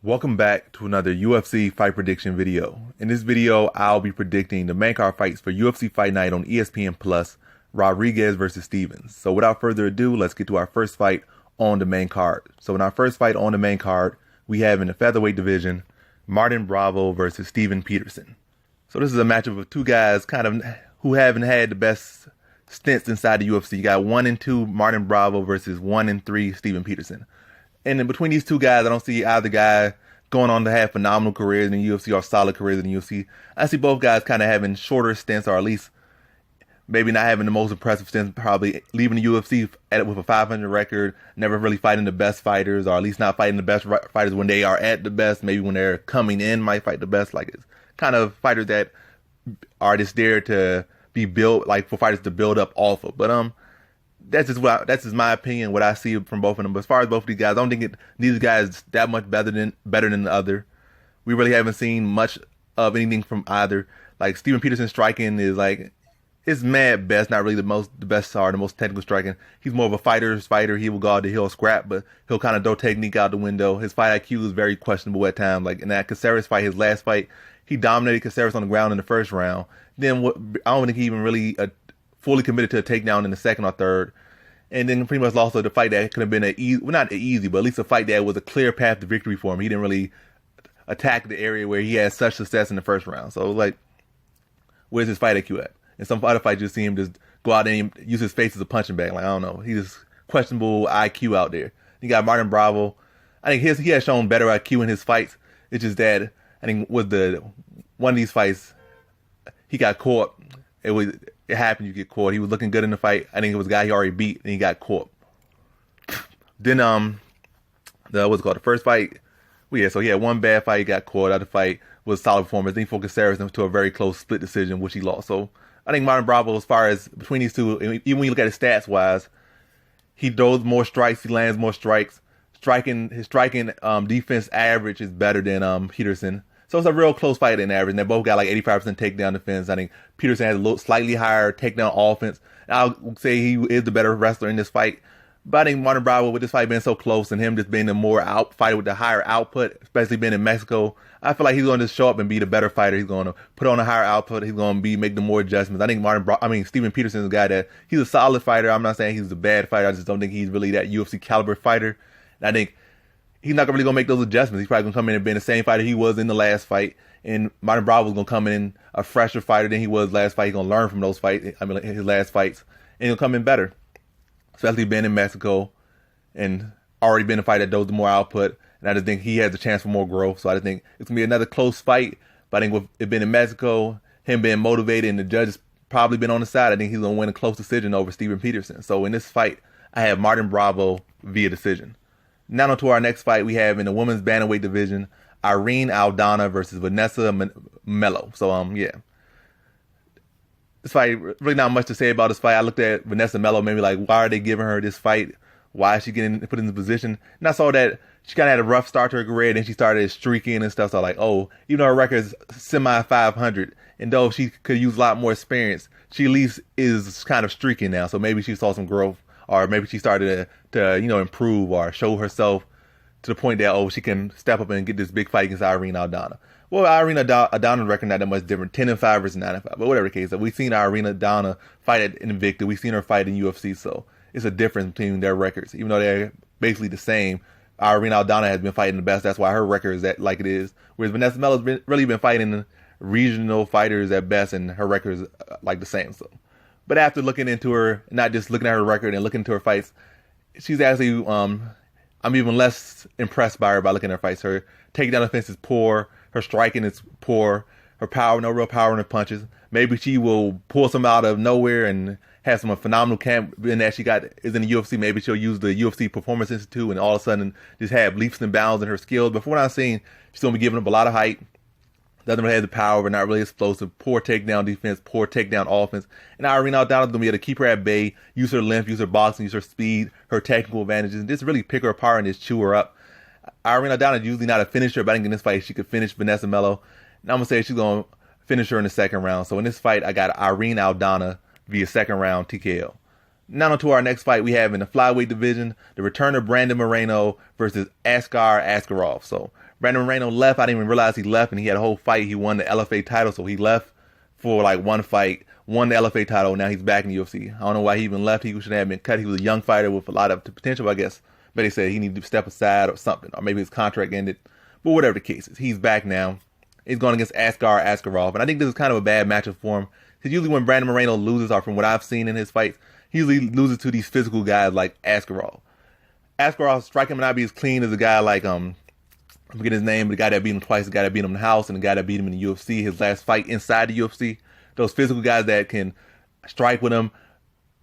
Welcome back to another UFC fight prediction video. In this video, I'll be predicting the main card fights for UFC Fight Night on ESPN Plus, Rodriguez versus Stevens. So without further ado, let's get to our first fight on the main card. So in our first fight on the main card, we have in the featherweight division, Martin Bravo versus Steven Peterson. So this is a matchup of two guys who haven't had the best stints inside the UFC. You got 1 and 2 Martin Bravo versus 1 and 3 Steven Peterson. And in between these two guys, I don't see either guy going on to have phenomenal careers in the UFC or solid careers in the UFC. I see both guys kind of having shorter stints, or at least maybe not having the most impressive stints, probably leaving the UFC with a 500 record, never really fighting the best fighters, or at least not fighting the best fighters when they are at the best. Maybe when they're coming in, might fight the best. Like, it's kind of fighters that are just there to be built, like for fighters to build up off of. But that's just my opinion, what I see from both of them. But as far as both of these guys, I don't think these guys that much better than the other. We really haven't seen much of anything from either. Like, Steven Peterson's striking is like, it's mad best, not really the best or the most technical striking. He's more of a fighter's fighter. He will go out there, he'll scrap, but he'll kind of throw technique out the window. His fight IQ is very questionable at times. Like in that Caceres fight, his last fight, he dominated Caceres on the ground in the first round. Then I don't think he even really fully committed to a takedown in the second or third. And then pretty much lost the fight that could have been not easy, but at least a fight that was a clear path to victory for him. He didn't really attack the area where he had such success in the first round. So, like, where's his fight IQ at? In some other fights, you see him just go out there and use his face as a punching bag. Like, I don't know. He's just questionable IQ out there. You got Martin Bravo. I think he has shown better IQ in his fights. It's just that, I think, with one of these fights, he got caught. It happened, you get caught. He was looking good in the fight. I think it was a guy he already beat, and he got caught. Then, the first fight, so he had one bad fight, he got caught. Other fight was solid performance. Then he focused Saracen to a very close split decision, which he lost. So, I think Martin Bravo, as far as between these two, even when you look at his stats-wise, he throws more strikes, he lands more strikes. His striking defense average is better than Peterson. So it's a real close fight in average. And they both got like 85% takedown defense. I think Peterson has a slightly higher takedown offense. I'll say he is the better wrestler in this fight. But I think Martin Bravo, with this fight being so close and him just being the more fighter with the higher output, especially being in Mexico, I feel like he's going to show up and be the better fighter. He's going to put on a higher output. He's going to make the more adjustments. I think Steven Peterson is a guy that he's a solid fighter. I'm not saying he's a bad fighter. I just don't think he's really that UFC caliber fighter. And I think he's not really going to make those adjustments. He's probably going to come in and be the same fighter he was in the last fight. And Martin Bravo's going to come in a fresher fighter than he was last fight. He's going to learn from those fights, his last fights. And he'll come in better. Especially being in Mexico and already been a fight that does the more output. And I just think he has a chance for more growth. So I just think it's going to be another close fight. But I think with it being in Mexico, him being motivated and the judges probably been on the side, I think he's going to win a close decision over Steven Peterson. So in this fight, I have Martin Bravo via decision. Now on to our next fight we have in the women's bantamweight division, Irene Aldana versus Vanessa Melo. So, this fight, really not much to say about this fight. I looked at Vanessa Melo, maybe like, why are they giving her this fight? Why is she getting put in this position? And I saw that she kind of had a rough start to her career, then she started streaking and stuff. So like, even though her record is semi 500, and though she could use a lot more experience, she at least is kind of streaking now. So maybe she saw some growth. Or maybe she started to improve or show herself to the point that, she can step up and get this big fight against Irene Aldana. Well, Irene Aldana's record not that much different, 10-5 versus 9-5. But whatever the case, we've seen Irene Aldana fight at Invicta. We've seen her fight in UFC, so it's a difference between their records. Even though they're basically the same, Irene Aldana has been fighting the best. That's why her record is that like it is. Whereas Vanessa Melo's really been fighting regional fighters at best, and her record is like the same. So. But after looking into her, not just looking at her record and looking into her fights, she's actually, I'm even less impressed by her by looking at her fights. Her takedown defense is poor. Her striking is poor. Her power, no real power in her punches. Maybe she will pull some out of nowhere and have some phenomenal camp in that is in the UFC. Maybe she'll use the UFC Performance Institute and all of a sudden just have leaps and bounds in her skills. But from what I've seen, she's going to be giving up a lot of height. Doesn't really have the power, but not really explosive. Poor takedown defense, poor takedown offense. And Irene Aldana is going to be able to keep her at bay, use her length, use her boxing, use her speed, her technical advantages, and just really pick her apart and just chew her up. Irene Aldana is usually not a finisher, but I think in this fight she could finish Vanessa Melo. And I'm going to say she's going to finish her in the second round. So in this fight, I got Irene Aldana via second round TKO. Now on to our next fight we have in the flyweight division, the return of Brandon Moreno versus Askarov. So Brandon Moreno left. I didn't even realize he left, and he had a whole fight. He won the LFA title, so he left for like one fight, won the LFA title. Now he's back in the UFC. I don't know why he even left. He should have been cut. He was a young fighter with a lot of potential, I guess. But they said he needed to step aside or something, or maybe his contract ended. But whatever the case is, he's back now. He's going against Askarov, and I think this is kind of a bad matchup for him. Because usually when Brandon Moreno loses, or from what I've seen in his fights, he usually loses to these physical guys like Askarov. Askarov striking may not be as clean as a guy like I forget his name, but the guy that beat him twice, the guy that beat him in the house, and the guy that beat him in the UFC, his last fight inside the UFC. Those physical guys that can strike with him,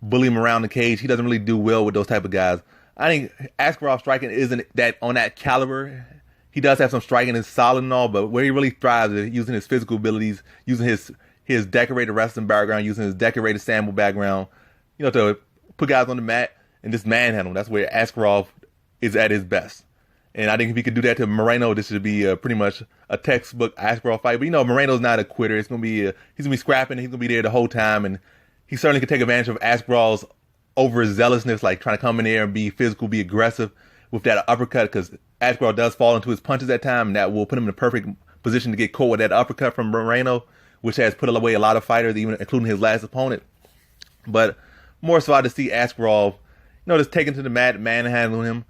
bully him around the cage. He doesn't really do well with those type of guys. I think Askarov striking isn't that on that caliber. He does have some striking that's solid and all, but where he really thrives is using his physical abilities, using his decorated wrestling background, using his decorated sambo background, to put guys on the mat and just manhandle. That's where Askarov is at his best. And I think if he could do that to Moreno, this should be pretty much a textbook Askarov fight. But Moreno's not a quitter. It's gonna be he's gonna be scrapping. He's gonna be there the whole time, and he certainly could take advantage of Askarov's overzealousness, like trying to come in there and be physical, be aggressive with that uppercut, because Askarov does fall into his punches at times, and that will put him in the perfect position to get caught with that uppercut from Moreno, which has put away a lot of fighters, even including his last opponent. But more so, I just see Askarov, just taking to the mat, manhandling him.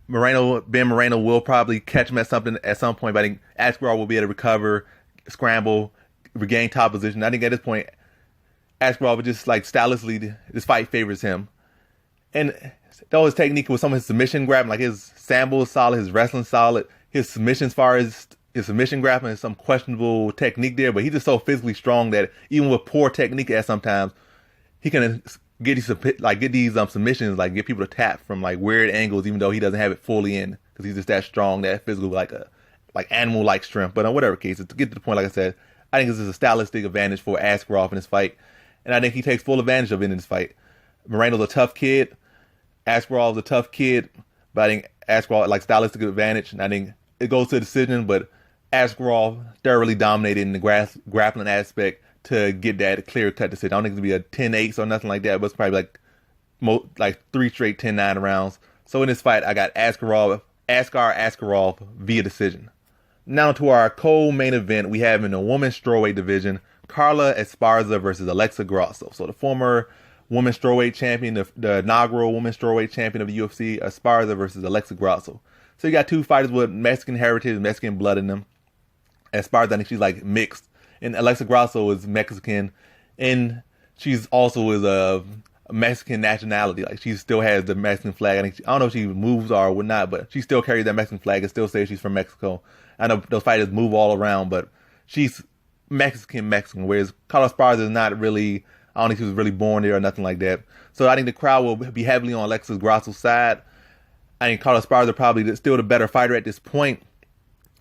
Ben Moreno will probably catch him at some point, but I think Askarov will be able to recover, scramble, regain top position. I think at this point, Askarov just like stylistically, this fight favors him. And though his technique with some of his submission grabbing, like his sambo is solid, his wrestling solid, his submission as far as his submission grappling is some questionable technique there, but he's just so physically strong that even with poor technique at sometimes, he can get these submissions, like get people to tap from like weird angles, even though he doesn't have it fully in, because he's just that strong, that physical, like animal-like strength. But on whatever case, to get to the point, like I said, I think this is a stylistic advantage for Askarov in this fight, and I think he takes full advantage of it in this fight. Moreno's a tough kid, Askarov's a tough kid, but I think Askarov like stylistic advantage, and I think it goes to a decision, but Askarov thoroughly dominated in the grappling aspect to get that clear-cut decision. I don't think it's going to be a 10-8 or nothing like that, but it's probably like 3 straight 10-9 rounds. So in this fight, I got Askarov via decision. Now to our co-main event, we have in the women's strawweight division, Carla Esparza versus Alexa Grasso. So the former women's strawweight champion, the inaugural women's strawweight champion of the UFC, Esparza versus Alexa Grasso. So you got two fighters with Mexican heritage, Mexican blood in them. Esparza, I think she's like mixed, and Alexa Grasso is Mexican, and she's also is a Mexican nationality. Like she still has the Mexican flag. I don't know if she moves or whatnot, but she still carries that Mexican flag and still says she's from Mexico. I know those fighters move all around, but she's Mexican, whereas Carla Esparza is not really, I don't think she was really born there or nothing like that. So I think the crowd will be heavily on Alexa Grasso's side. I think Carla Esparza probably still the better fighter at this point.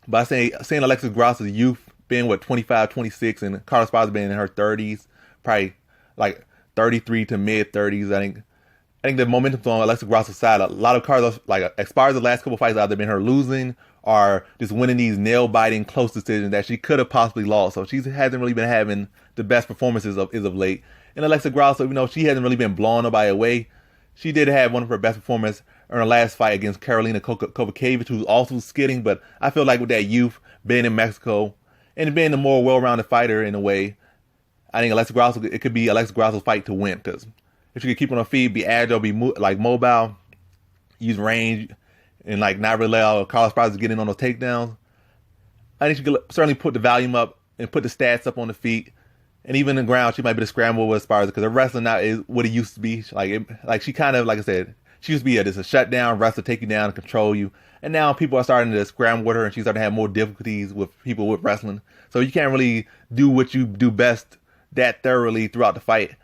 But seeing Alexa Grasso's youth being 25, 26, and Carla Esparza being in her 30s, probably like 33 to mid 30s. I think the momentum's on Alexa Grasso's side. A lot of Carla, like Esparza's last couple fights, either been her losing or just winning these nail-biting close decisions that she could have possibly lost. So she hasn't really been having the best performances of late. And Alexa Grasso, even though she hasn't really been blowing nobody away, she did have one of her best performances in her last fight against Karolina Kowalkiewicz, who's also skidding. But I feel like with that youth, being in Mexico, and being a more well-rounded fighter in a way, I think it could be Alexa Grasso's fight to win. Because if she could keep on her feet, be agile, be mobile, use range, and not really allow Carla Esparza to get in on those takedowns, I think she could certainly put the volume up and put the stats up on the feet. And even in the ground, she might be able to scramble with Esparza, because her wrestling now is what it used to be. She kind of, like I said, she used to be just a shutdown wrestler, take you down and control you. And now people are starting to scramble with her, and she's starting to have more difficulties with people with wrestling. So you can't really do what you do best that thoroughly throughout the fight.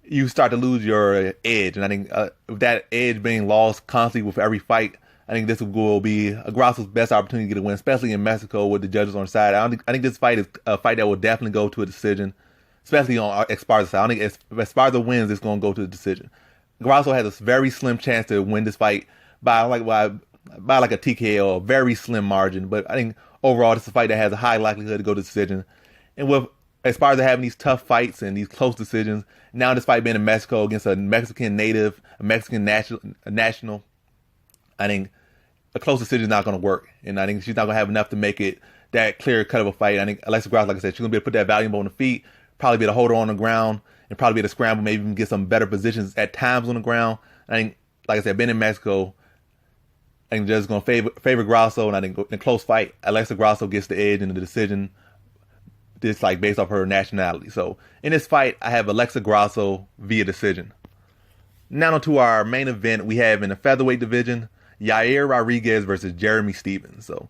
You start to lose your edge. And I think with that edge being lost constantly with every fight, I think this will be Grasso's best opportunity to get a win, especially in Mexico with the judges on the side. I think this fight is a fight that will definitely go to a decision, especially on Esparza's side. I think if Esparza wins, it's going to go to a decision. Grasso has a very slim chance to win this fight by like a TKO, a very slim margin. But I think overall, this is a fight that has a high likelihood to go to decision. And with Esparza having these tough fights and these close decisions, now this fight being in Mexico against a Mexican native, a Mexican national, I think a close decision is not going to work. And I think she's not going to have enough to make it that clear cut of a fight. I think Alexa Grasso, like I said, she's going to be able to put that volume on the feet, probably be able to hold her on the ground, and probably be able to scramble, maybe even get some better positions at times on the ground. I think, like I said, being in Mexico, I think the judge is going to favor Grasso, and I think in a close fight, Alexa Grasso gets the edge in the decision, just like based off her nationality. So in this fight, I have Alexa Grasso via decision. Now on to our main event, we have in the featherweight division, Yair Rodriguez versus Jeremy Stephens. So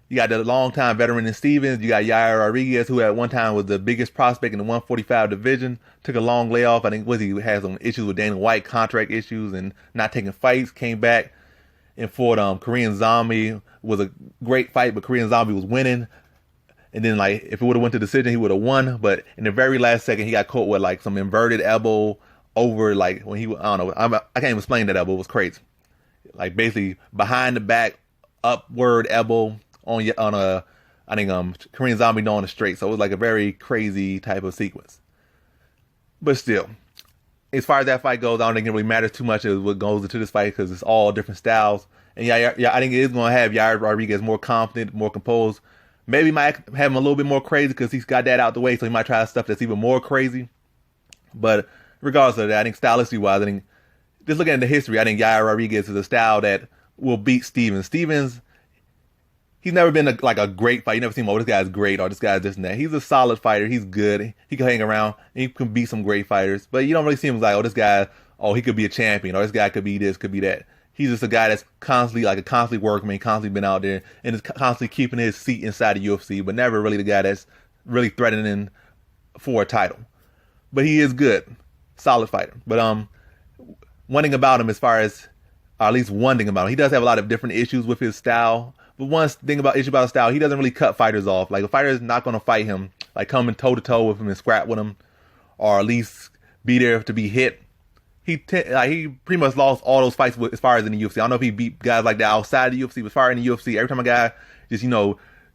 you got the longtime veteran in Stephens. You got Yair Rodriguez, who at one time was the biggest prospect in the 145 division. Took a long layoff. I think he had some issues with Dana White, contract issues, and not taking fights. Came back and fought Korean Zombie. Was a great fight, but Korean Zombie was winning. And then, like, if it would have went to decision, he would have won. But in the very last second, he got caught with like some inverted elbow over, like when he, I don't know, I can't even explain that elbow. It was crazy. Like basically behind the back, upward elbow on a, I think Korean Zombie on the straight. So it was like a very crazy type of sequence. But still, as far as that fight goes, I don't think it really matters too much as what goes into this fight because it's all different styles. And yeah, I think it is going to have Yair Rodriguez more confident, more composed. Maybe might have him a little bit more crazy because he's got that out the way, so he might try stuff that's even more crazy. But regardless of that, I think stylistically-wise, I think just looking at the history, I think Yair Rodriguez is a style that will beat Stephens. Stephens, he's never been a great fighter. You never seen, oh, this guy's great or this guy's this and that. He's a solid fighter. He's good. He can hang around. And he can beat some great fighters. But you don't really see him like, oh, this guy, oh, he could be a champion or this guy could be this, could be that. He's just a guy that's constantly workman, constantly been out there and is constantly keeping his seat inside the UFC, but never really the guy that's really threatening for a title. But he is good. Solid fighter. But one thing about him, as far as, or at least one thing about him, he does have a lot of different issues with his style. But one thing about his style, he doesn't really cut fighters off. Like a fighter is not going to fight him, like coming toe to toe with him and scrap with him, or at least be there to be hit. He pretty much lost all those fights as far as in the UFC. I don't know if he beat guys like that outside the UFC, but as far as in the UFC, every time a guy just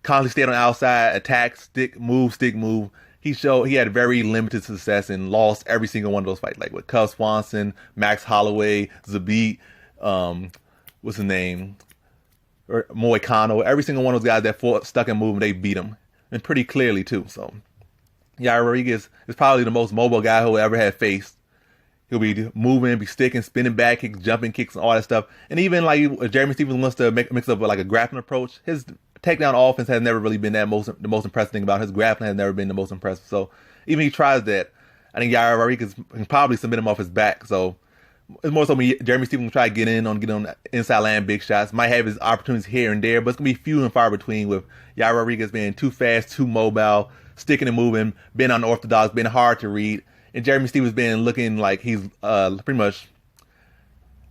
constantly stayed on the outside, attack, stick, move. He had very limited success and lost every single one of those fights, like with Cub Swanson, Max Holloway, Zabit, what's his name, or Moicano. Every single one of those guys that fought, stuck and moved, they beat him, and pretty clearly too. So, Yair Rodriguez is probably the most mobile guy who ever had faced. He'll be moving, be sticking, spinning back kicks, jumping kicks, and all that stuff. And even like if Jeremy Stephens wants to mix up like a grappling approach, his takedown offense has never really been the most impressive thing about him. His grappling has never been the most impressive. So even if he tries that, I think Yair Rodriguez can probably submit him off his back. So it's more so Jeremy Stephens will try to get on inside land big shots. Might have his opportunities here and there, but it's gonna be few and far between with Yair Rodriguez being too fast, too mobile, sticking and moving, being unorthodox, being hard to read. And Jeremy Stephens been looking like he's pretty much,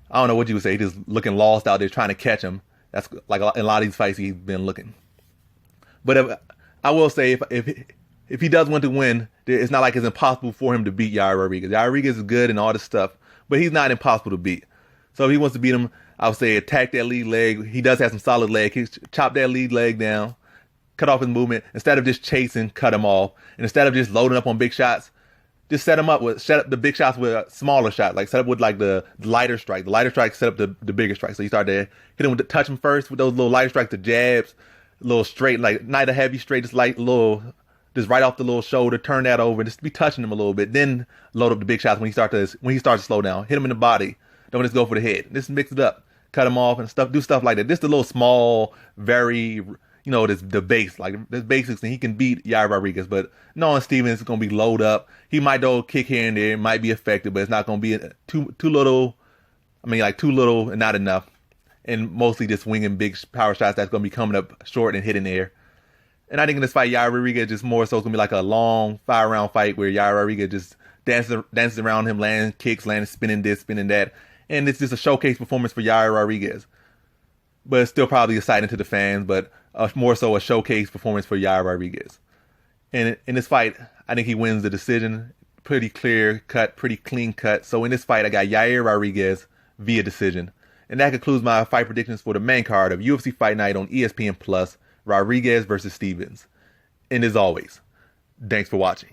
I don't know what you would say, he's just looking lost out there trying to catch him. That's like in a lot of these fights he's been looking. But I will say if he does want to win, it's not like it's impossible for him to beat Yair Rodriguez. Yair Rodriguez is good and all this stuff, but he's not impossible to beat. So if he wants to beat him, I would say attack that lead leg. He does have some solid leg kicks. Chop that lead leg down, cut off his movement. Instead of just chasing, cut him off. And instead of just loading up on big shots, just set up the big shots with a smaller shot. Like set up with like the lighter strike. The lighter strike set up the bigger strike. So you start to hit him touch him first with those little lighter strikes, the jabs, a little straight, like not a heavy straight, just light little, just right off the little shoulder, turn that over, just be touching him a little bit. Then load up the big shots when he starts to slow down. Hit him in the body. Don't just go for the head. Just mix it up, cut him off and stuff. Do stuff like that. Just a little small, very. The base, like the basics, and he can beat Yair Rodriguez. But knowing Stephens is going to be load up, he might do a kick here and there, it might be effective, but it's not going to be too little. I mean, like too little and not enough, and mostly just winging big power shots that's going to be coming up short and hitting there. And I think in this fight, Yair Rodriguez just more so it's going to be like a long 5-round fight where Yair Rodriguez just dances around him, landing kicks, landing spinning this, spinning that, and it's just a showcase performance for Yair Rodriguez. But it's still probably exciting to the fans, but more so a showcase performance for Yair Rodriguez. And in this fight, I think he wins the decision. Pretty clear cut, pretty clean cut. So in this fight, I got Yair Rodriguez via decision. And that concludes my fight predictions for the main card of UFC Fight Night on ESPN Plus, Rodriguez versus Stephens. And as always, thanks for watching.